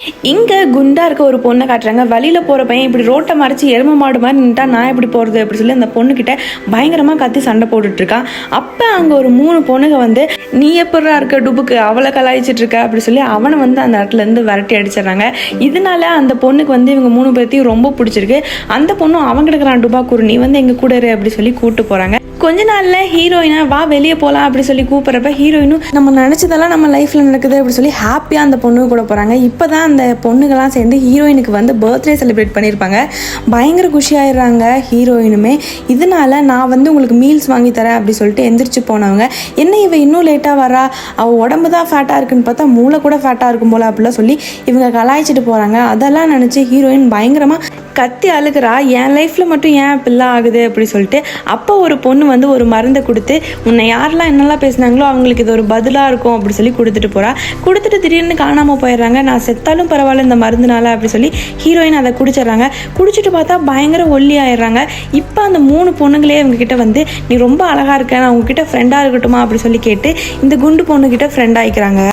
இங்கே குண்டா இருக்க ஒரு பொண்ணை காட்டுறாங்க. வழியில் போகிற பையன் இப்படி ரோட்டை மறைச்சி எரும மாடு மாதிரி நின்றுட்டா நான் எப்படி போகிறது அப்படி சொல்லி அந்த பொண்ணுக்கிட்ட பயங்கரமாக கத்தி சண்டை போட்டுட்ருக்கான். அப்போ அங்கே ஒரு 3 பொண்ணுங்க வந்து நீ எப்படா இருக்க டுபுக்கு அவளை கலாய்ச்சிட்டு இருக்க அப்படி சொல்லி அவனை வந்து அந்த இடத்துலேருந்து விரட்டி அடிச்சிடறாங்க. இதனால அந்த பொண்ணுக்கு வந்து இவங்க 3 பேர்த்தையும் ரொம்ப பிடிச்சிருக்கு. அந்த பொண்ணும் அவன் கிடக்குறான் டுபாக்கூர் நீ வந்து எங்கள் கூட இரு அப்படி சொல்லி கூப்பிட்டு போகிறாங்க. கொஞ்ச நாளில் ஹீரோயினை வா வெளியே போகலாம் அப்படி சொல்லி கூப்பிட்றப்ப ஹீரோயினும் நம்ம நினச்சதெல்லாம் நம்ம லைஃப்பில் நடக்குது அப்படி சொல்லி ஹாப்பியாக அந்த பொண்ணு கூட போகிறாங்க. இப்போ தான் அந்த பொண்ணுங்கள்லாம் சேர்ந்து ஹீரோயினுக்கு வந்து பர்த்டே செலிப்ரேட் பண்ணியிருப்பாங்க. பயங்கர குஷியாயிடுறாங்க ஹீரோயினுமே. இதனால நான் வந்து உங்களுக்கு மீல்ஸ் வாங்கி தரேன் அப்படி சொல்லிட்டு எந்திரிச்சு போனவங்க என்ன இவ இன்னும் லேட்டாக வரா, அவள் உடம்பு தான் ஃபேட்டாக இருக்குன்னு பார்த்தா மூளை கூட ஃபேட்டாக இருக்கும் போல் அப்படிலாம் சொல்லி இவங்க கலாய்ச்சிட்டு போகிறாங்க. அதெல்லாம் நினச்சி ஹீரோயின் பயங்கரமாக கத்தி அழுகிறா. என் லைஃப்பில் மட்டும் ஏன் இப்படிலாம் ஆகுது அப்படி சொல்லிட்டு. அப்போ ஒரு பொண்ணு வந்து ஒரு மருந்தை கொடுத்து உன்னை யாரெல்லாம் என்னெல்லாம் பேசினாங்களோ அவங்களுக்கு இது ஒரு பதிலாக இருக்கும் அப்படி சொல்லி கொடுத்துட்டு போகிறா. கொடுத்துட்டு திடீர்னு காணாமல் போயிடுறாங்க. நான் செத்தாலும் பரவாயில்ல இந்த மருந்துனால அப்படி சொல்லி ஹீரோயின் அதை குடிச்சிடுறாங்க. குடிச்சிட்டு பார்த்தா பயங்கர ஒல்லி ஆயிடுறாங்க. இப்போ அந்த 3 பொண்ணுங்களே இவங்ககிட்ட வந்து நீ ரொம்ப அழகாக இருக்க, நான் உங்ககிட்ட ஃப்ரெண்டாக இருக்கட்டுமா அப்படி சொல்லி கேட்டு இந்த குண்டு பொண்ணுக்கிட்ட ஃப்ரெண்ட் ஆகிக்கிறாங்க.